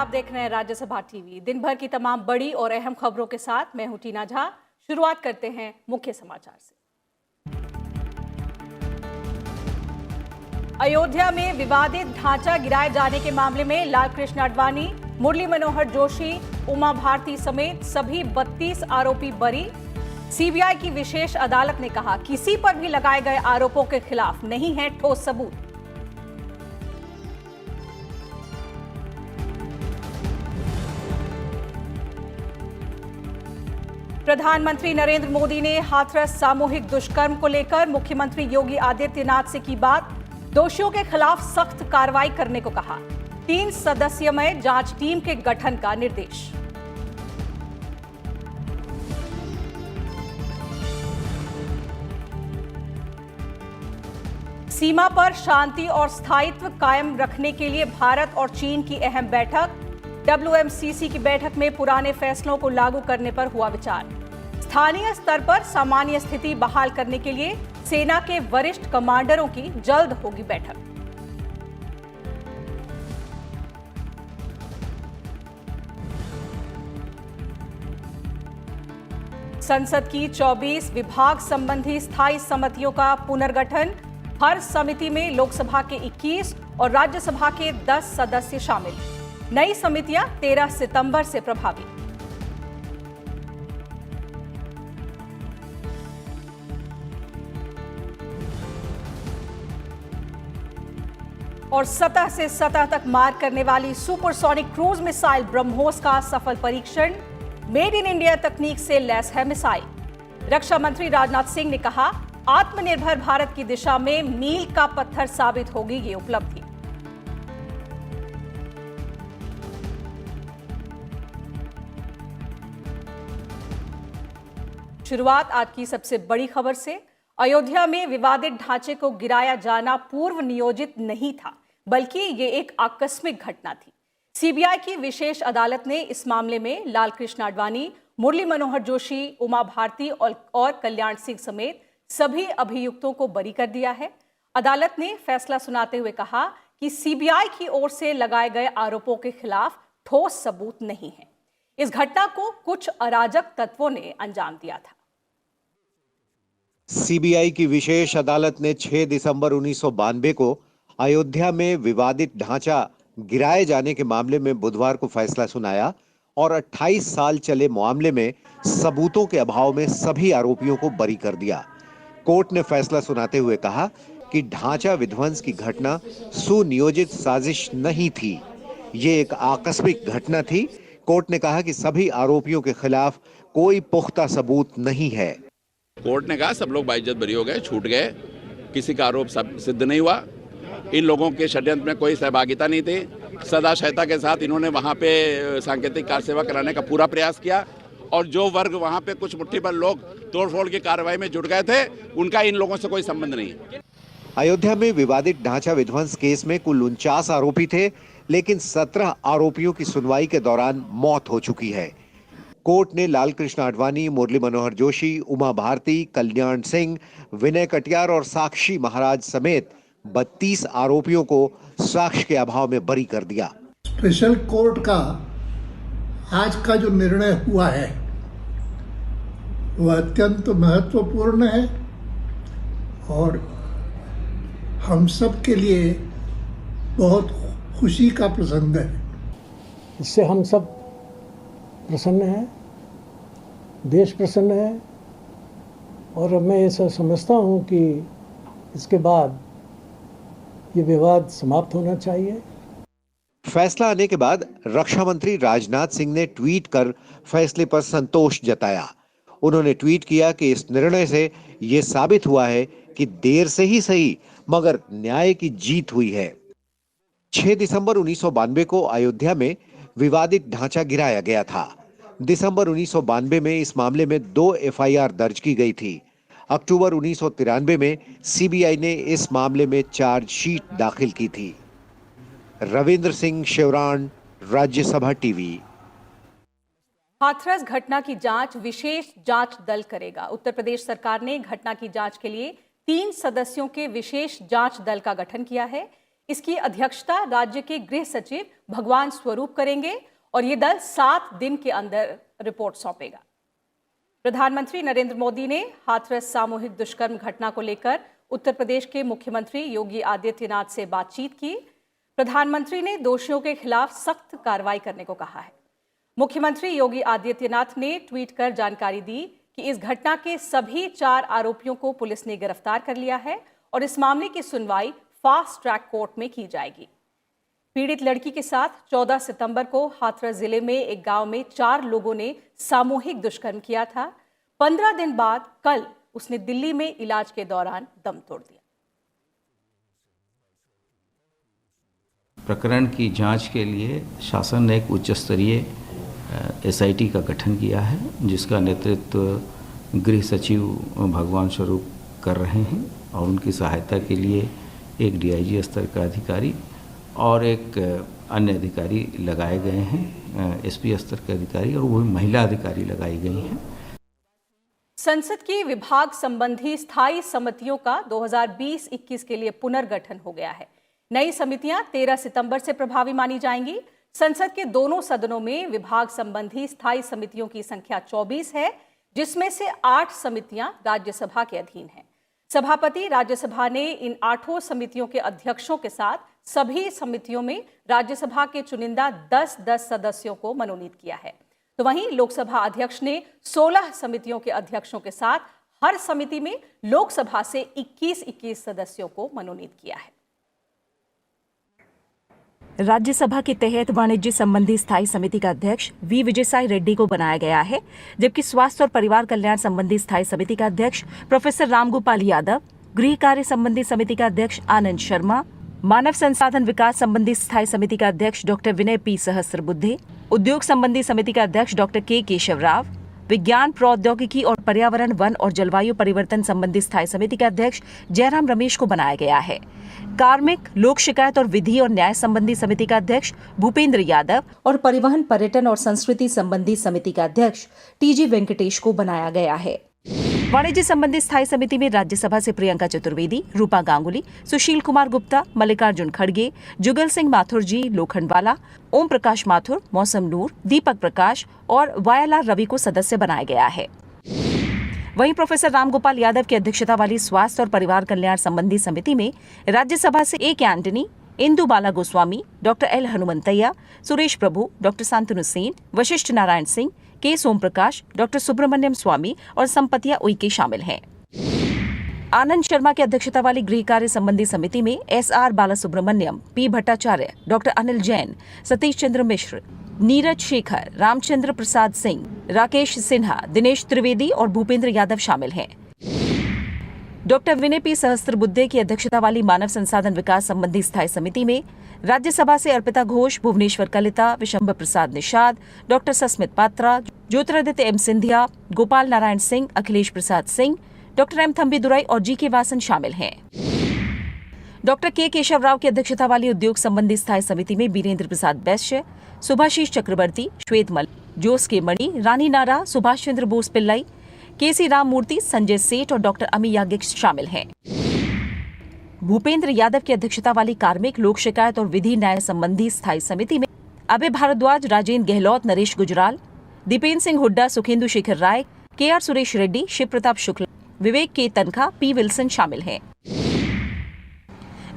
आप देख रहे हैं राज्यसभा टीवी। दिन भर की तमाम बड़ी और अहम खबरों के साथ मैं हूं टीना झा। शुरुआत करते हैं मुख्य समाचार से। अयोध्या में विवादित ढांचा गिराए जाने के मामले में लालकृष्ण आडवाणी, मुरली मनोहर जोशी, उमा भारती समेत सभी 32 आरोपी बरी। सीबीआई की विशेष अदालत ने कहा, किसी पर भी लगाए गए आरोपों के खिलाफ नहीं है ठोस सबूत। प्रधानमंत्री नरेंद्र मोदी ने हाथरस सामूहिक दुष्कर्म को लेकर मुख्यमंत्री योगी आदित्यनाथ से की बात। दोषियों के खिलाफ सख्त कार्रवाई करने को कहा। 3 सदस्यमय जांच टीम के गठन का निर्देश। सीमा पर शांति और स्थायित्व कायम रखने के लिए भारत और चीन की अहम बैठक। WMCC की बैठक में पुराने फैसलों को लागू करने पर हुआ विचार। स्थानीय स्तर पर सामान्य स्थिति बहाल करने के लिए सेना के वरिष्ठ कमांडरों की जल्द होगी बैठक। संसद की 24 विभाग संबंधी स्थायी समितियों का पुनर्गठन। हर समिति में लोकसभा के 21 और राज्यसभा के 10 सदस्य शामिल। नई समितियां 13 सितंबर से प्रभावी। और सतह से सतह तक मार करने वाली सुपरसोनिक क्रूज मिसाइल ब्रह्मोस का सफल परीक्षण। मेड इन इंडिया तकनीक से लैस है मिसाइल। रक्षा मंत्री राजनाथ सिंह ने कहा, आत्मनिर्भर भारत की दिशा में मील का पत्थर साबित होगी ये उपलब्धि। शुरुआत आज की सबसे बड़ी खबर से। अयोध्या में विवादित ढांचे को गिराया जाना पूर्व नियोजित नहीं था, बल्कि ये एक आकस्मिक घटना थी। सीबीआई की विशेष अदालत ने इस मामले में लालकृष्ण आडवाणी, मुरली मनोहर जोशी, उमा भारती और कल्याण सिंह समेत सभी अभियुक्तों को बरी कर दिया है। अदालत ने फैसला सुनाते हुए कहा कि सीबीआई की ओर से लगाए गए आरोपों के खिलाफ ठोस सबूत नहीं है। इस घटना को कुछ अराजक तत्वों ने अंजाम दिया था। सीबीआई की विशेष अदालत ने 6 दिसंबर 1992 को अयोध्या में विवादित ढांचा गिराए जाने के मामले में बुधवार को फैसला सुनाया और 28 साल चले मामले में सबूतों के अभाव में सभी आरोपियों को बरी कर दिया। कोर्ट ने फैसला सुनाते हुए कहा कि ढांचा विध्वंस की घटना सुनियोजित साजिश नहीं थी, ये एक आकस्मिक घटना थी। कोर्ट ने कहा कि सभी आरोपियों के खिलाफ कोई पुख्ता सबूत नहीं है। कोर्ट ने कहा सब लोग बाइज्जत बरी हो गए, छूट गए, किसी का आरोप सिद्ध नहीं हुआ। इन लोगों के षड्यंत्र में कोई सहभागिता नहीं थी। सदा सहता के साथ इन्होंने वहां पे सांकेतिक कार सेवा कराने का पूरा प्रयास किया और जो वर्ग वहां पे कुछ मुट्ठी भर लोग तोड़फोड़ की कार्रवाई में जुट गए थे, उनका इन लोगों से कोई संबंध नहीं है। अयोध्या में विवादित ढांचा विध्वंस केस में कुल 49 आरोपी थे, लेकिन 17 आरोपियों की सुनवाई के दौरान मौत हो चुकी है। कोर्ट ने लालकृष्ण आडवाणी, मुरली मनोहर जोशी, उमा भारती, कल्याण सिंह, विनय कटियार और साक्षी महाराज समेत 32 आरोपियों को साक्ष्य के अभाव में बरी कर दिया। स्पेशल कोर्ट का आज का जो निर्णय हुआ है वह अत्यंत महत्वपूर्ण है और हम सब के लिए बहुत खुशी का प्रसंग है। इससे हम सब प्रसन्न हैं, देश प्रसन्न है और मैं ऐसा समझता हूं कि इसके बाद ये विवाद समाप्त होना चाहिए। फैसला आने के बाद रक्षा मंत्री राजनाथ सिंह ने ट्वीट कर फैसले पर संतोष जताया। उन्होंने ट्वीट किया कि इस निर्णय से यह साबित हुआ है कि देर से ही सही मगर न्याय की जीत हुई है। 6 दिसंबर 1992 को अयोध्या में विवादित ढांचा गिराया गया था। दिसंबर 1992 में इस मामले में 2 एफआईआर दर्ज की गई थी। अक्टूबर 1993 में सीबीआई ने इस मामले में चार्जशीट दाखिल की थी। रविंद्र सिंह शेवरान, राज्यसभा टीवी। हाथरस घटना की जांच विशेष जांच दल करेगा। उत्तर प्रदेश सरकार ने घटना की जांच के लिए 3 सदस्यों के विशेष जांच दल का गठन किया है। इसकी अध्यक्षता राज्य के गृह सचिव भगवान स्वरूप करेंगे और ये दल 7 दिन के अंदर रिपोर्ट सौंपेगा। प्रधानमंत्री नरेंद्र मोदी ने हाथरस सामूहिक दुष्कर्म घटना को लेकर उत्तर प्रदेश के मुख्यमंत्री योगी आदित्यनाथ से बातचीत की। प्रधानमंत्री ने दोषियों के खिलाफ सख्त कार्रवाई करने को कहा है। मुख्यमंत्री योगी आदित्यनाथ ने ट्वीट कर जानकारी दी कि इस घटना के सभी 4 आरोपियों को पुलिस ने गिरफ्तार कर लिया है और इस मामले की सुनवाई फास्ट ट्रैक कोर्ट में की जाएगी। पीड़ित लड़की के साथ 14 सितंबर को हाथरस जिले में एक गांव में 4 लोगों ने सामूहिक दुष्कर्म किया था। 15 दिन बाद कल उसने दिल्ली में इलाज के दौरान दम तोड़ दिया। प्रकरण की जांच के लिए शासन ने एक उच्च स्तरीय SIT का गठन किया है, जिसका नेतृत्व गृह सचिव भगवान स्वरूप कर रहे हैं और उनकी सहायता के लिए एक DIG स्तर का अधिकारी और एक अन्य अधिकारी लगाए गए हैं, SP स्तर के अधिकारी, और वो महिला अधिकारी लगाई गई हैं। संसद की विभाग संबंधी स्थायी समितियों का 2020-21 के लिए पुनर्गठन हो गया है। नई समितियां 13 सितंबर से प्रभावी मानी जाएंगी। संसद के दोनों सदनों में विभाग संबंधी स्थायी समितियों की संख्या 24 है, जिसमें से 8 समितियां राज्यसभा के अधीन हैं। सभापति राज्यसभा ने इन 8 समितियों के अध्यक्षों के साथ सभी समितियों में राज्यसभा के चुनिंदा 10-10 सदस्यों को मनोनीत किया है। तो वहीं लोकसभा अध्यक्ष ने 16 समितियों के अध्यक्षों के साथ हर समिति में लोकसभा से 21-21 सदस्यों को मनोनीत किया है। राज्यसभा के तहत वाणिज्य संबंधी स्थायी समिति का अध्यक्ष वी विजयसाई रेड्डी को बनाया गया है, जबकि स्वास्थ्य और परिवार कल्याण संबंधी स्थायी समिति का अध्यक्ष प्रोफेसर रामगोपाल यादव, गृह कार्य संबंधी समिति का अध्यक्ष आनंद शर्मा, मानव संसाधन विकास संबंधी स्थायी समिति का अध्यक्ष डॉक्टर विनय पी सहस्त्रबुद्धे, उद्योग संबंधी समिति का अध्यक्ष डॉक्टर के केशव राव, विज्ञान प्रौद्योगिकी और पर्यावरण वन और जलवायु परिवर्तन संबंधी स्थायी समिति के अध्यक्ष जयराम रमेश को बनाया गया है। कार्मिक, लोक शिकायत और विधि और न्याय संबंधी समिति का अध्यक्ष भूपेंद्र यादव और परिवहन, पर्यटन और संस्कृति संबंधी समिति का अध्यक्ष TG वेंकटेश को बनाया गया है। वाणिज्य संबंधी स्थायी समिति में राज्यसभा से प्रियंका चतुर्वेदी, रूपा गांगुली, सुशील कुमार गुप्ता, मल्लिकार्जुन खड़गे, जुगल सिंह माथुर जी लोखंडवाला, ओम प्रकाश माथुर, मौसम नूर, दीपक प्रकाश और वायालाल रवि को सदस्य बनाया गया है। वहीं प्रोफेसर रामगोपाल यादव की अध्यक्षता वाली स्वास्थ्य और परिवार कल्याण संबंधी समिति में राज्यसभा से AK एंटनी, इंदु बाला गोस्वामी, डॉक्टर L हनुमंतैया, सुरेश प्रभु, डॉक्टर शांतनु सेन, वशिष्ठ नारायण सिंह, K सोम प्रकाश, डॉक्टर सुब्रमण्यम स्वामी और संपतिया उइके शामिल हैं। आनंद शर्मा की अध्यक्षता वाली गृह कार्य संबंधी समिति में SR Balasubramaniam, P Bhattacharya, doctor Anil Jain, Satish Chandra Mishra, Neeraj Shekhar, Ramchandra Prasad Singh, Rakesh Sinha, Dinesh Trivedi और भूपेंद्र यादव शामिल हैं। डॉक्टर विनय पी सहस्त्रबुद्धे की अध्यक्षता वाली मानव संसाधन विकास संबंधी स्थायी समिति में राज्यसभा से Arpita Ghosh, Bhubaneswar Kalita, Vishambar Prasad Nishad, doctor Sasmit Patra, Jyotiraditya M Scindia, Gopal Narayan Singh, Akhilesh Prasad Singh, doctor M थम्बीदुराई और GK वासन शामिल हैं। डॉक्टर के केशव राव की अध्यक्षता वाली उद्योग संबंधी स्थायी समिति में बीरेंद्र प्रसाद वैश्य, सुभाषीष चक्रवर्ती, श्वेत मल, जोस के मणि, रानी नारा, सुभाष चंद्र बोस पिल्लाई, KC राम मूर्ति, संजय सेठ और डॉक्टर अमी याज्ञिक शामिल हैं। भूपेंद्र यादव की अध्यक्षता वाली कार्मिक, लोक शिकायत और विधि न्याय संबंधी स्थायी समिति में अभय भारद्वाज, राजेंद्र गहलोत, नरेश गुजराल, दीपेंद्र सिंह हुड्डा, सुखेंदु शेखर राय, KR सुरेश रेड्डी, शिव प्रताप शुक्ला, विवेक के तनखा, P विल्सन शामिल हैं।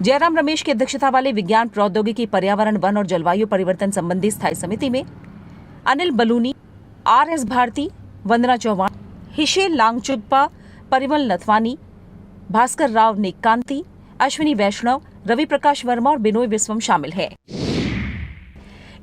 जयराम रमेश की अध्यक्षता वाले विज्ञान प्रौद्योगिकी, पर्यावरण वन और जलवायु परिवर्तन संबंधी स्थायी समिति में अनिल बलूनी, RS भारती, वंदना चौहान, हिशेल लांगचुगपा, परिमल नथवानी, भास्कर राव नेकांती, अश्विनी वैष्णव, रवि प्रकाश वर्मा और बिनोय विश्वम शामिल हैं।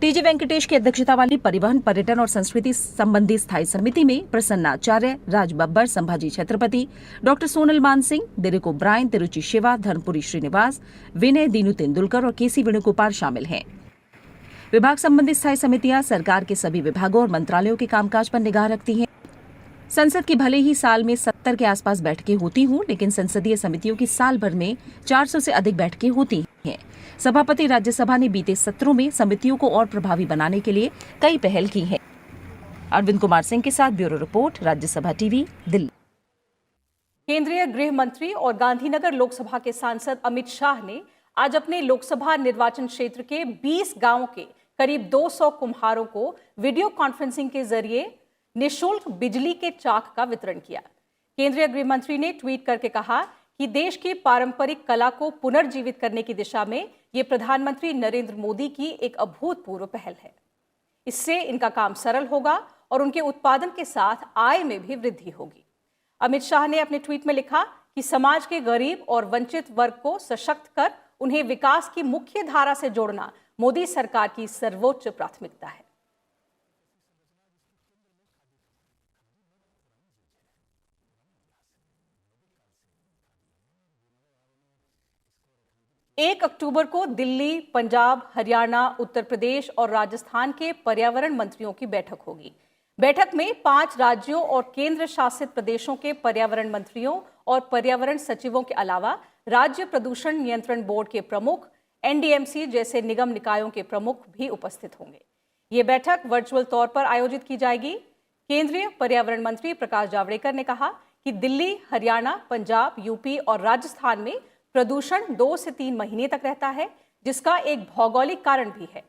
TG वेंकटेश की अध्यक्षता वाली परिवहन, पर्यटन और संस्कृति संबंधी स्थायी समिति में प्रसन्ना आचार्य, राज बब्बर, संभाजी छत्रपति, डॉक्टर सोनल मान सिंह, डेरेक ओब्रायन, तिरुचि शिवा, धर्मपुरी श्रीनिवास, विनय दीनू तेंदुलकर और KC वेणुगोपाल शामिल हैं। विभाग संबंधी स्थायी समितियां सरकार के सभी विभागों और मंत्रालयों के कामकाज पर निगाह रखती हैं। संसद की भले ही साल में 70 के आसपास बैठकें होती हों, लेकिन संसदीय समितियों की साल भर में 400 से अधिक बैठकें होती हैं। सभापति राज्यसभा ने बीते सत्रों में समितियों को और प्रभावी बनाने के लिए कई पहल की हैं। अरविंद कुमार सिंह के साथ bureau report, Rajya Sabha TV, Delhi. केंद्रीय गृह मंत्री और गांधीनगर लोकसभा के सांसद अमित शाह ने आज अपने लोकसभा निर्वाचन क्षेत्र के 20 गांवों के करीब 200 कुम्हारों को वीडियो कॉन्फ्रेंसिंग के जरिए निःशुल्क बिजली के चाक का वितरण किया। केंद्रीय गृह मंत्री ने ट्वीट करके कहा कि देश की पारंपरिक कला को पुनर्जीवित करने की दिशा में ये प्रधानमंत्री नरेंद्र मोदी की एक अभूतपूर्व पहल है। इससे इनका काम सरल होगा और उनके उत्पादन के साथ आय में भी वृद्धि होगी। अमित शाह ने अपने ट्वीट में लिखा कि समाज के गरीब और वंचित वर्ग को सशक्त कर उन्हें विकास की मुख्य धारा से जोड़ना मोदी सरकार की सर्वोच्च प्राथमिकता है। एक अक्टूबर को दिल्ली, पंजाब, हरियाणा, उत्तर प्रदेश और राजस्थान के पर्यावरण मंत्रियों की बैठक होगी। बैठक में 5 राज्यों और केंद्र शासित प्रदेशों के पर्यावरण मंत्रियों और पर्यावरण सचिवों के अलावा राज्य प्रदूषण नियंत्रण बोर्ड के प्रमुख, एनडीएमसी जैसे निगम निकायों के प्रमुख भी उपस्थित होंगे। ये बैठक वर्चुअल तौर पर आयोजित की जाएगी। केंद्रीय पर्यावरण मंत्री प्रकाश जावड़ेकर ने कहा कि दिल्ली, हरियाणा, पंजाब, यूपी और राजस्थान में प्रदूषण 2 से 3 महीने तक रहता है, जिसका एक भौगोलिक कारण भी है।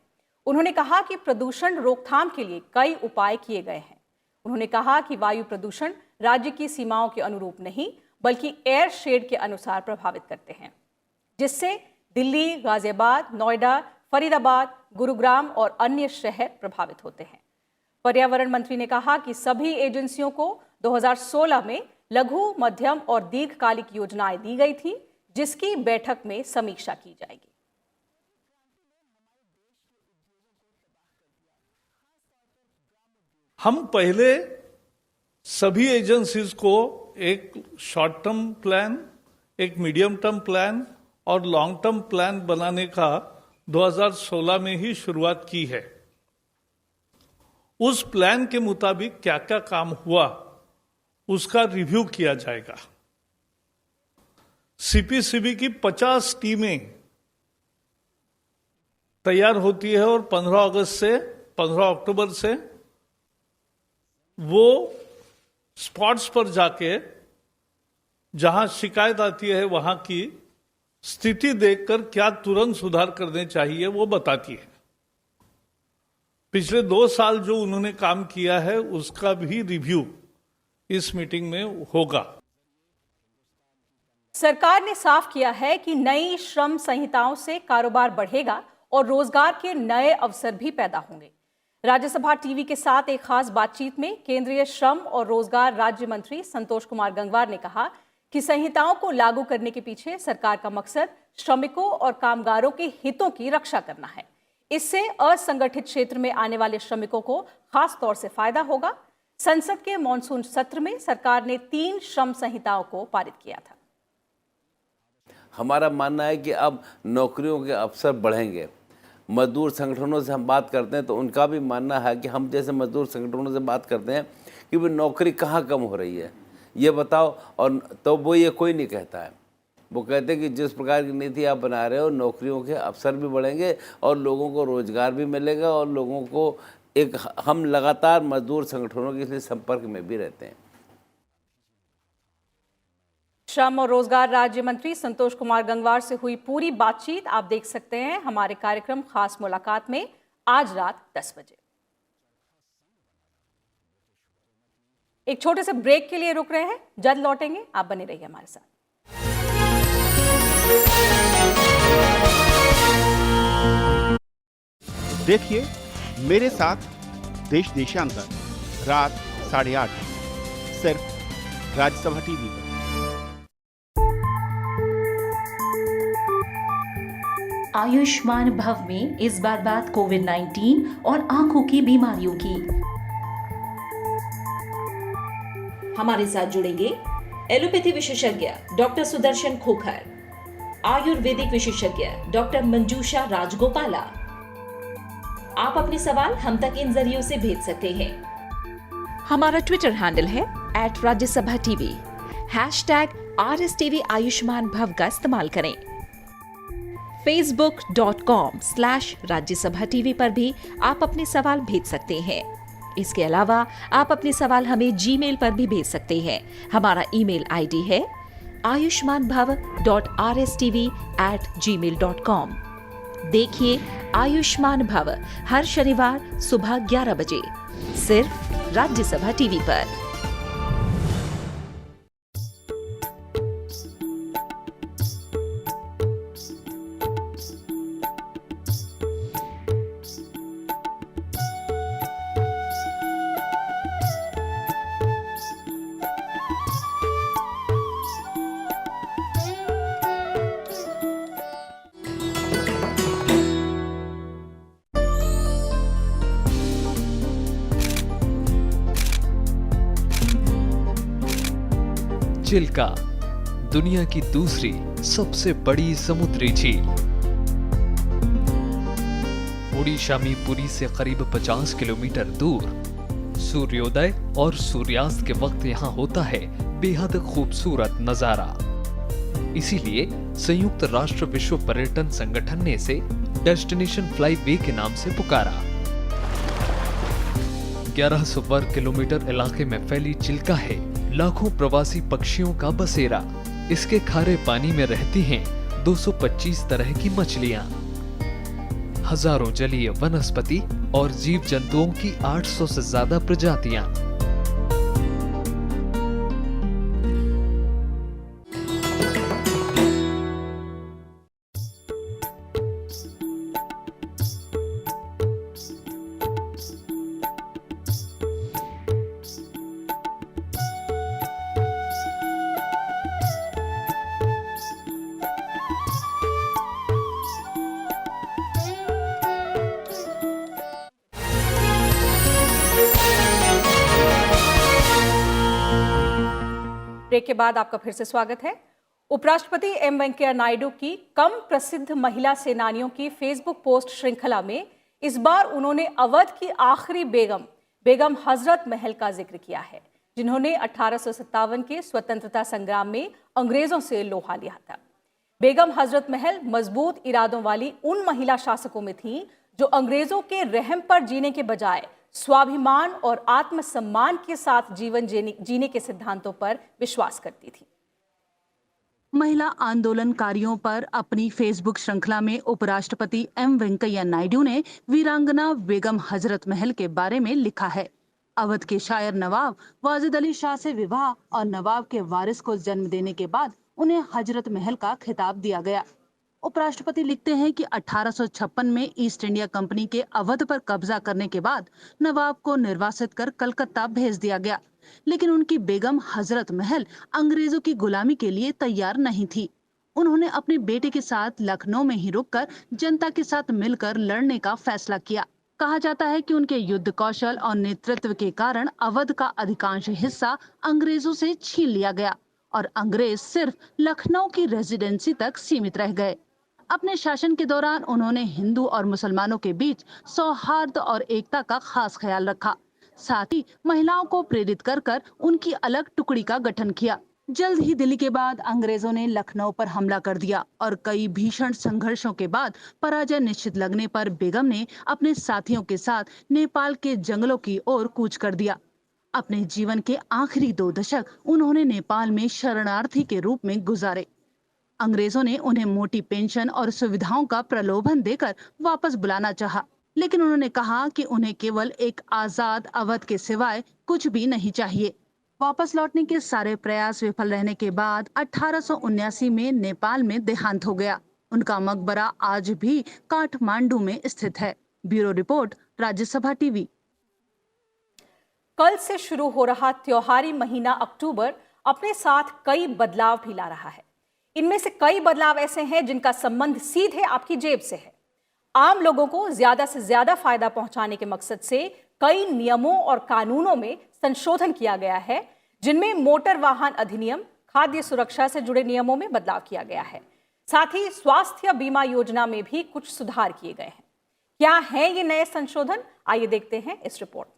उन्होंने कहा कि प्रदूषण रोकथाम के लिए कई उपाय किए गए हैं। उन्होंने कहा कि वायु प्रदूषण राज्य की सीमाओं के अनुरूप नहीं, बल्कि एयर शेड के अनुसार प्रभावित करते हैं, जिससे दिल्ली, गाजियाबाद, नोएडा, फरीदाबाद, गुरुग्राम और अन्य शहर प्रभावित होते हैं। पर्यावरण मंत्री ने कहा कि सभी एजेंसियों को 2016 में लघु, मध्यम और दीर्घकालिक योजनाएं दी गई थी, जिसकी बैठक में समीक्षा की जाएगी। हम पहले सभी एजेंसीज को एक शॉर्ट टर्म प्लान, एक मीडियम टर्म प्लान और लॉन्ग टर्म प्लान बनाने का 2016 में ही शुरुआत की है। उस प्लान के मुताबिक क्या क्या काम हुआ उसका रिव्यू किया जाएगा। सीपीसीबी की 50 टीमें तैयार होती है और 15 अक्टूबर से वो स्पॉट्स पर जाके जहां शिकायत आती है वहां की स्थिति देखकर क्या तुरंत सुधार करने चाहिए वो बताती है। पिछले 2 साल जो उन्होंने काम किया है उसका भी रिव्यू इस मीटिंग में होगा। सरकार ने साफ किया है कि नई श्रम संहिताओं से कारोबार बढ़ेगा और रोजगार के नए अवसर भी पैदा होंगे। राज्यसभा टीवी के साथ एक खास बातचीत में केंद्रीय श्रम और रोजगार राज्य मंत्री संतोष कुमार गंगवार ने कहा कि संहिताओं को लागू करने के पीछे सरकार का मकसद श्रमिकों और कामगारों के हितों की रक्षा करना है। इससे असंगठित क्षेत्र में आने वाले श्रमिकों को खास तौर से फायदा होगा। संसद के मॉनसून सत्र में सरकार ने 3 श्रम संहिताओं को पारित किया था। हमारा मानना है कि अब नौकरियों के अवसर बढ़ेंगे। मजदूर संगठनों से हम बात करते हैं तो उनका भी मानना है कि हम जैसे मजदूर संगठनों से बात करते हैं कि वो नौकरी कहाँ कम हो रही है ये बताओ, और तो वो ये कोई नहीं कहता है। वो कहते हैं कि जिस प्रकार की नीति आप बना रहे हो नौकरियों के अवसर भी बढ़ेंगे और लोगों को रोजगार भी मिलेगा और लोगों को एक, हम लगातार मजदूर संगठनों के संपर्क में भी रहते हैं। श्रम और रोजगार राज्य मंत्री संतोष कुमार गंगवार से हुई पूरी बातचीत आप देख सकते हैं हमारे कार्यक्रम खास मुलाकात में आज रात 10 बजे। एक छोटे से ब्रेक के लिए रुक रहे हैं, जल्द लौटेंगे, आप बने रहिए हमारे साथ। देखिए मेरे साथ देश देशांतर रात 8:30 सिर्फ राज्यसभा टीवी पर। आयुष्मान भव में इस बार बात कोविड-19 और आंखों की बीमारियों की। हमारे साथ जुड़ेंगे एलोपैथी विशेषज्ञ डॉक्टर सुदर्शन खोखर, आयुर्वेदिक विशेषज्ञ डॉक्टर मंजूषा राजगोपाला। आप अपने सवाल हम तक इन जरियों से भेज सकते हैं। हमारा ट्विटर हैंडल है @राज्यसभा टीवी। #RSTV आयुष्मान भव का इस्तेमाल करें। facebook.com/राज्यसभा टीवी पर भी आप अपने सवाल भेज सकते हैं। इसके अलावा आप अपने सवाल हमें जीमेल पर भी भेज सकते हैं। हमारा ईमेल आईडी है ayushmanbhav.rstv@gmail.com। देखिए आयुष्मान भव हर शनिवार सुबह 11 बजे सिर्फ राज्यसभा टीवी पर। चिल्का, दुनिया की दूसरी सबसे बड़ी समुद्री झील। ओडिशा में पुरी से करीब 50 किलोमीटर दूर। सूर्योदय और सूर्यास्त के वक्त यहाँ होता है बेहद खूबसूरत नजारा। इसीलिए संयुक्त राष्ट्र विश्व पर्यटन संगठन ने इसे डेस्टिनेशन फ्लाई वे के नाम से पुकारा। 1100 वर्ग किलोमीटर इलाके में फैली चिल्का है लाखों प्रवासी पक्षियों का बसेरा। इसके खारे पानी में रहती हैं 225 तरह की मछलियां, हजारों जलीय वनस्पति और जीव जंतुओं की 800 से ज्यादा प्रजातियां। ब्रेक के बाद आपका फिर से स्वागत है। उपराष्ट्रपति एम वेंकैया नायडू की कम प्रसिद्ध महिला सेनानियों की फेसबुक पोस्ट श्रृंखला में इस बार उन्होंने अवध की आखिरी बेगम हजरत महल का जिक्र किया है, जिन्होंने 1857 के स्वतंत्रता संग्राम में अंग्रेजों से लोहा लिया था। बेगम हजरत महल मजबूत इरादों वाली उन महिला शासकों में थीं जो अंग्रेजों के रहम पर जीने के बजाय स्वाभिमान और आत्मसम्मान के साथ जीवन जीने के सिद्धांतों पर विश्वास करती थी। महिला आंदोलनकारियों पर अपनी फेसबुक श्रृंखला में उपराष्ट्रपति एम वेंकैया नायडू ने वीरांगना बेगम हजरत महल के बारे में लिखा है। अवध के शायर नवाब वाजिद अली शाह से विवाह और नवाब के वारिस को जन्म देने के बाद उन्हें हजरत महल का खिताब दिया गया। उपराष्ट्रपति लिखते हैं कि 1856 में ईस्ट इंडिया कंपनी के अवध पर कब्जा करने के बाद नवाब को निर्वासित कर कलकत्ता भेज दिया गया, लेकिन उनकी बेगम हजरत महल अंग्रेजों की गुलामी के लिए तैयार नहीं थी। उन्होंने अपने बेटे के साथ लखनऊ में ही रुककर जनता के साथ मिलकर लड़ने का फैसला किया। कहा जाता है कि उनके युद्ध कौशल और नेतृत्व के कारण अवध का अधिकांश हिस्सा अंग्रेजों से छीन लिया गया और अंग्रेज सिर्फ लखनऊ की रेजिडेंसी तक सीमित रह गए। अपने शासन के दौरान उन्होंने हिंदू और मुसलमानों के बीच सौहार्द और एकता का खास ख्याल रखा। साथ ही महिलाओं को प्रेरित कर उनकी अलग टुकड़ी का गठन किया। जल्द ही दिल्ली के बाद अंग्रेजों ने लखनऊ पर हमला कर दिया और कई भीषण संघर्षों के बाद पराजय निश्चित लगने पर बेगम ने अपने साथियों के साथ नेपाल के जंगलों की ओर कूच कर दिया। अपने जीवन के आखिरी 2 दशक उन्होंने नेपाल में शरणार्थी के रूप में गुजारे। अंग्रेजों ने उन्हें मोटी पेंशन और सुविधाओं का प्रलोभन देकर वापस बुलाना चाहा, लेकिन उन्होंने कहा कि उन्हें केवल एक आजाद अवध के सिवाय कुछ भी नहीं चाहिए। वापस लौटने के सारे प्रयास विफल रहने के बाद 1879 में नेपाल में देहांत हो गया। उनका मकबरा आज भी काठमांडू में स्थित है। Bureau report, Rajya Sabha TV. कल से शुरू हो रहा त्योहारी महीना अक्टूबर अपने साथ कई बदलाव भी ला रहा है। इनमें से कई बदलाव ऐसे हैं जिनका संबंध सीधे आपकी जेब से है। आम लोगों को ज्यादा से ज्यादा फायदा पहुंचाने के मकसद से कई नियमों और कानूनों में संशोधन किया गया है, जिनमें मोटर वाहन अधिनियम, खाद्य सुरक्षा से जुड़े नियमों में बदलाव किया गया है। साथ ही स्वास्थ्य बीमा योजना में भी कुछ सुधार किए गए हैं। क्या हैं ये नए संशोधन? आइए देखते हैं इस रिपोर्ट में।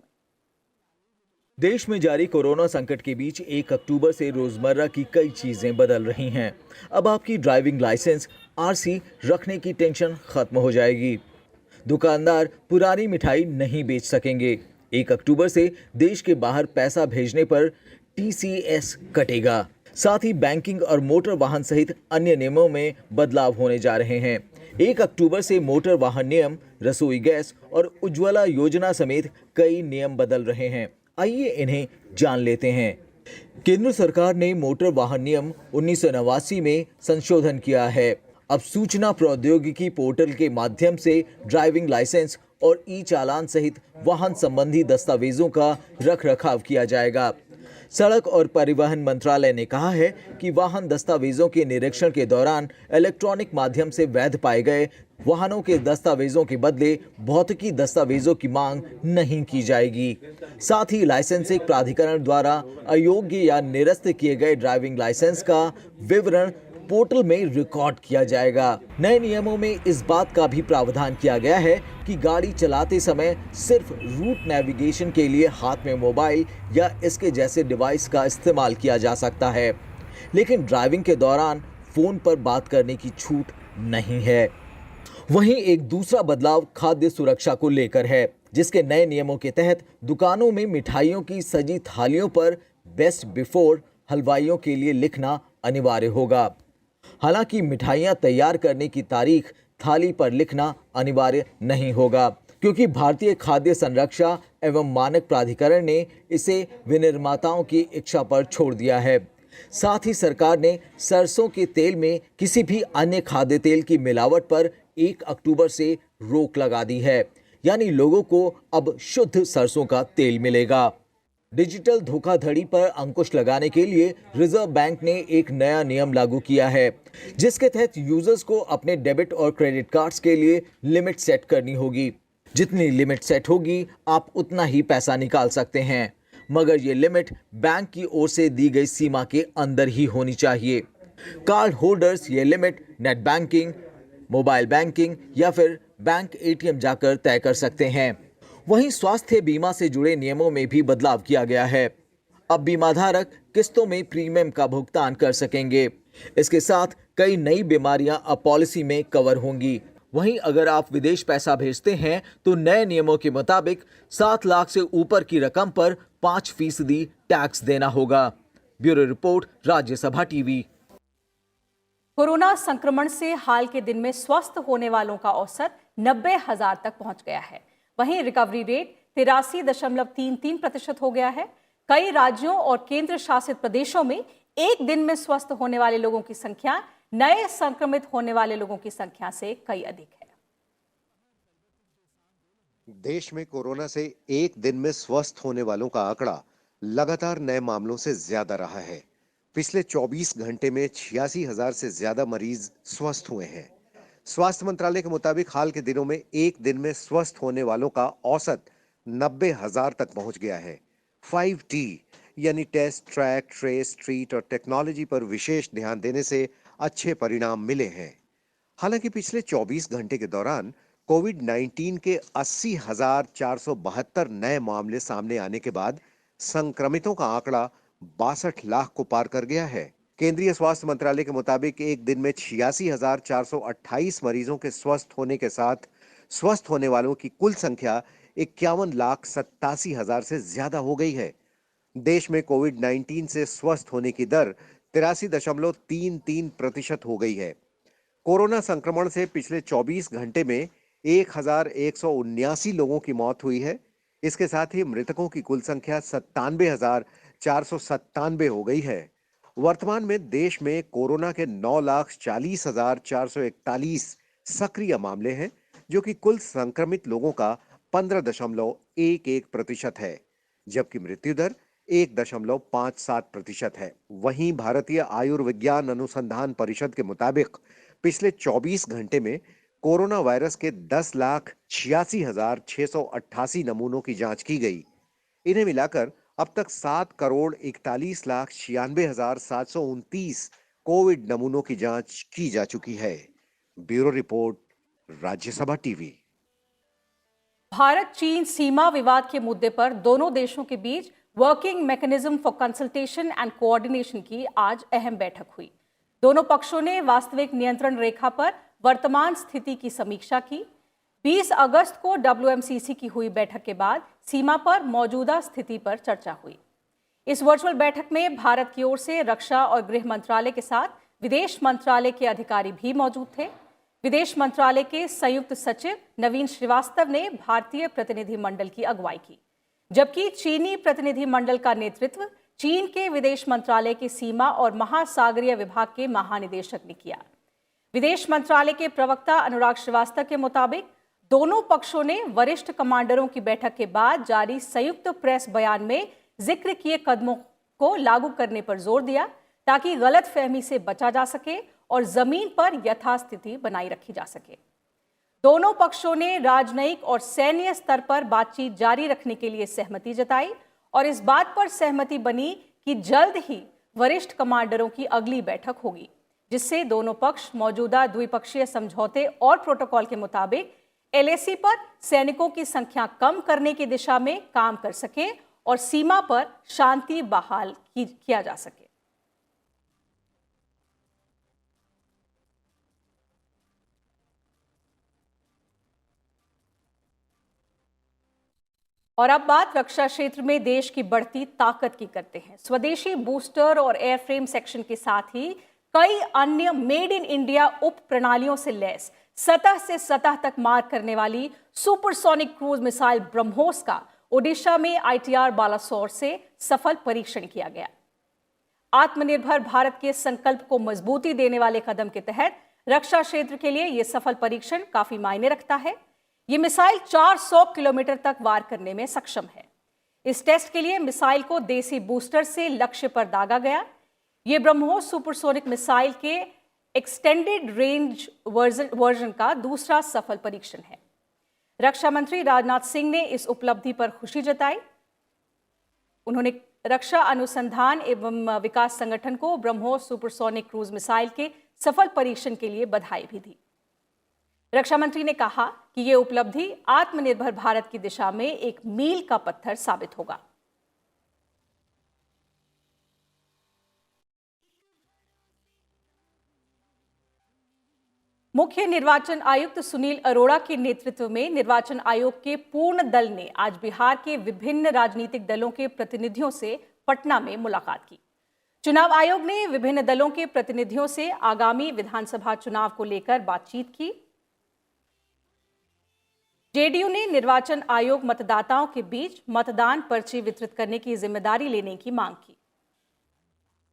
देश में जारी कोरोना संकट के बीच 1 अक्टूबर से रोजमर्रा की कई चीजें बदल रही हैं। अब आपकी ड्राइविंग लाइसेंस, आरसी रखने की टेंशन खत्म हो जाएगी। दुकानदार पुरानी मिठाई नहीं बेच सकेंगे। 1 अक्टूबर से देश के बाहर पैसा भेजने पर टीसीएस कटेगा। साथ ही बैंकिंग और मोटर वाहन सहित अन्य नियमों में बदलाव होने जा रहे हैं। 1 अक्टूबर से मोटर वाहन नियम, रसोई गैस और उज्ज्वला योजना समेत कई नियम बदल रहे हैं। आइए इन्हें जान लेते हैं। केंद्र सरकार ने मोटर वाहन नियम 1989 में संशोधन किया है। अब सूचना प्रौद्योगिकी पोर्टल के माध्यम से ड्राइविंग लाइसेंस और ई चालान सहित वाहन संबंधी दस्तावेजों का रखरखाव किया जाएगा। सड़क और परिवहन मंत्रालय ने कहा है कि वाहन दस्तावेजों के निरीक्षण के दौरान इलेक्ट्रॉनिक माध्यम से वैध पाए गए वाहनों के दस्तावेजों के बदले भौतिकी दस्तावेजों की मांग नहीं की जाएगी। साथ ही लाइसेंसिंग प्राधिकरण द्वारा अयोग्य या निरस्त किए गए ड्राइविंग लाइसेंस का विवरण पोर्टल में रिकॉर्ड किया जाएगा। नए नियमों में इस बात का भी प्रावधान किया गया है कि गाड़ी चलाते समय सिर्फ रूट नेविगेशन के लिए हाथ में मोबाइल या इसके जैसे डिवाइस का इस्तेमाल किया जा सकता है, लेकिन ड्राइविंग के दौरान फोन पर बात करने की छूट नहीं है। वहीं एक दूसरा बदलाव खाद्य सुरक्षा को लेकर है, जिसके नए नियमों के तहत दुकानों में मिठाइयों की सजी थालियों पर बेस्ट बिफोर हलवाइयों के लिए लिखना अनिवार्य होगा। हालांकि मिठाइयां तैयार करने की तारीख थाली पर लिखना अनिवार्य नहीं होगा, क्योंकि भारतीय खाद्य संरक्षा एवं मानक प्राधिकरण ने इसे विनिर्माताओं की इच्छा पर छोड़ दिया है। साथ ही सरकार ने सरसों के तेल में किसी भी अन्य खाद्य तेल की मिलावट पर 1 अक्टूबर से रोक लगा दी है, यानी लोगों को अब शुद्ध सरसों का तेल मिलेगा। डिजिटल धोखाधड़ी पर अंकुश लगाने के लिए रिजर्व बैंक ने एक नया नियम लागू किया है, जिसके तहत यूजर्स को अपने डेबिट और क्रेडिट कार्ड्स के लिए लिमिट सेट करनी होगी। जितनी लिमिट सेट होगी, आप उतना ही पैसा निकाल सकते हैं, मगर ये लिमिट बैंक की ओर से दी गई सीमा के अंदर ही होनी चाहिए। कार्ड होल्डर्स ये limit net banking, mobile banking या फिर बैंक एटीएम जाकर तय कर सकते हैं। वहीं स्वास्थ्य बीमा से जुड़े नियमों में भी बदलाव किया गया है। अब बीमाधारक किस्तों में प्रीमियम का भुगतान कर सकेंगे। इसके साथ कई नई बीमारियां अब पॉलिसी में कवर होंगी। वहीं अगर आप विदेश पैसा भेजते हैं तो नए नियमों के मुताबिक 7 लाख से ऊपर की रकम पर 5% टैक्स देना होगा। Bureau report, Rajya Sabha TV. Corona संक्रमण से हाल के दिन में स्वस्थ होने वालों का औसत 90,000 तक पहुंच गया है। वहीं रिकवरी रेट 83.33% हो गया है। कई राज्यों और केंद्र शासित प्रदेशों में एक दिन में स्वस्थ होने वाले लोगों की संख्या नए संक्रमित होने वाले लोगों की संख्या से कई अधिक है। देश में कोरोना से एक दिन में स्वस्थ होने वालों का आंकड़ा लगातार नए मामलों से ज्यादा रहा है। पिछले 24 घंटे में 86,000 से ज्यादा मरीज स्वस्थ हुए हैं। स्वास्थ्य मंत्रालय के मुताबिक हाल के दिनों में एक दिन में स्वस्थ होने वालों का औसत 90,000 तक पहुंच गया है। 5T यानी टेस्ट, ट्रैक, ट्रेस, ट्रीट और टेक्नोलॉजी पर विशेष ध्यान देने से अच्छे परिणाम मिले हैं। हालांकि पिछले 24 घंटे के दौरान कोविड-19 के 80,472 नए मामले सामने आने के बाद संक्रमितों का आंकड़ा 62 लाख को पार कर गया है। केंद्रीय स्वास्थ्य मंत्रालय के मुताबिक एक दिन में 86,428 मरीजों के स्वस्थ होने के साथ स्वस्थ होने वालों की कुल संख्या 51,87,000 से ज्यादा हो गई है। देश में कोविड-19 से स्वस्थ होने की दर 83.33% हो गई है। कोरोना संक्रमण से पिछले 24 घंटे में 1,179 लोगों की मौत हुई है। इसके साथ ही मृतकों की कुल संख्या 97,497 हो गई है। वर्तमान में देश में कोरोना के 9,40,441 सक्रिय मामले हैं, जो कि कुल संक्रमित लोगों का 15.11% है, जबकि मृत्यु दर 1.57% है। वहीं भारतीय आयुर्विज्ञान अनुसंधान परिषद के मुताबिक पिछले 24 घंटे में कोरोना वायरस के 10,86,688 नमूनों की जांच की गई। इन्हें मिलाकर अब तक 7,41,96,729 कोविड नमूनों की जांच की जा चुकी है। Bureau report, Rajya Sabha TV. Bharat चीन सीमा विवाद के मुद्दे पर दोनों देशों के बीच working mechanism for consultation and coordination की आज अहम बैठक हुई। दोनों पक्षों ने वास्तविक नियंत्रण रेखा पर वर्तमान स्थिति की समीक्षा की। 20 अगस्त को WMCC की हुई बैठक के बाद सीमा पर मौजूदा स्थिति पर चर्चा हुई। इस वर्चुअल बैठक में भारत की ओर से रक्षा और गृह मंत्रालय के साथ विदेश मंत्रालय के अधिकारी भी मौजूद थे। विदेश मंत्रालय के संयुक्त सचिव नवीन श्रीवास्तव ने भारतीय प्रतिनिधिमंडल की अगुवाई की, जबकि चीनी प्रतिनिधिमंडल का नेतृत्व चीन के विदेश मंत्रालय के सीमा और महासागरीय विभाग के महानिदेशक ने किया। विदेश मंत्रालय के प्रवक्ता अनुराग श्रीवास्तव के मुताबिक दोनों पक्षों ने वरिष्ठ कमांडरों की बैठक के बाद जारी संयुक्त प्रेस बयान में जिक्र किए कदमों को लागू करने पर जोर दिया, ताकि गलतफहमी से बचा जा सके और जमीन पर यथास्थिति बनाई रखी जा सके। दोनों पक्षों ने राजनयिक और सैन्य स्तर पर बातचीत जारी रखने के लिए सहमति जताई और इस बात पर सहमति बनी कि जल्द ही वरिष्ठ कमांडरों की अगली बैठक होगी, जिससे दोनों पक्ष मौजूदा द्विपक्षीय समझौते और प्रोटोकॉल के मुताबिक LAC पर सैनिकों की संख्या कम करने की दिशा में काम कर सकें और सीमा पर शांति बहाल किया जा सके। और अब बात रक्षा क्षेत्र में देश की बढ़ती ताकत की करते हैं। स्वदेशी बूस्टर और एयरफ्रेम सेक्शन के साथ ही कई अन्य मेड इन इंडिया उप प्रणालियों से लैस सतह से सतह तक मार करने वाली सुपरसोनिक क्रूज मिसाइल ब्रह्मोस का ओडिशा में ITR बालासोर से सफल परीक्षण किया गया। आत्मनिर्भर भारत के संकल्प को मजबूती देने वाले कदम के तहत रक्षा क्षेत्र के लिए यह सफल परीक्षण काफी मायने रखता है। ये मिसाइल 400 किलोमीटर तक वार करने में सक्षम है। इस टेस्ट के लिए मिसाइल को देसी बूस्टर से लक्ष्य पर दागा गया। ये ब्रह्मोस सुपरसोनिक मिसाइल के एक्सटेंडेड रेंज वर्जन का दूसरा सफल परीक्षण है। रक्षा मंत्री राजनाथ सिंह ने इस उपलब्धि पर खुशी जताई। उन्होंने रक्षा अनुसंधान एवं विकास संगठन को ब्रह्मोस सुपरसोनिक क्रूज मिसाइल के सफल परीक्षण के लिए बधाई भी दी। रक्षा मंत्री ने कहा कि यह उपलब्धि आत्मनिर्भर भारत की दिशा में एक मील का पत्थर साबित होगा। मुख्य निर्वाचन आयुक्त सुनील अरोड़ा के नेतृत्व में निर्वाचन आयोग के पूर्ण दल ने आज बिहार के विभिन्न राजनीतिक दलों के प्रतिनिधियों से पटना में मुलाकात की। चुनाव आयोग ने विभिन्न दलों के प्रतिनिधियों से आगामी विधानसभा चुनाव को लेकर बातचीत की। जेडीयू ने निर्वाचन आयोग मतदाताओं के बीच मतदान पर्ची वितरित करने की जिम्मेदारी लेने की मांग की।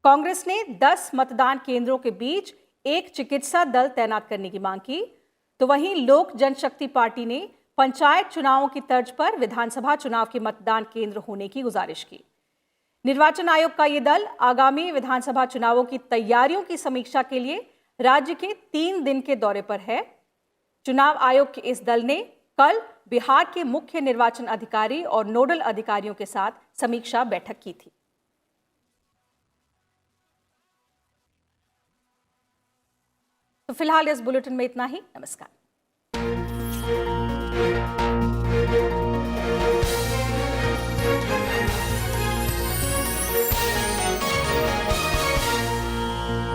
कांग्रेस ने 10 मतदान केंद्रों के बीच एक चिकित्सा दल तैनात करने की मांग की, तो वहीं लोक जनशक्ति पार्टी ने पंचायत चुनावों की तर्ज पर विधानसभा चुनाव के मतदान केंद्र होने की गुजारिश की। निर्वाचन आयोग का यह दल आगामी विधानसभा चुनावों की तैयारियों की समीक्षा के लिए राज्य के 3 दिन के दौरे पर है। चुनाव आयोग के इस दल ने कल बिहार के मुख्य निर्वाचन अधिकारी और नोडल अधिकारियों के साथ समीक्षा बैठक की थी। तो फिलहाल इस बुलेटिन में इतना ही। नमस्कार।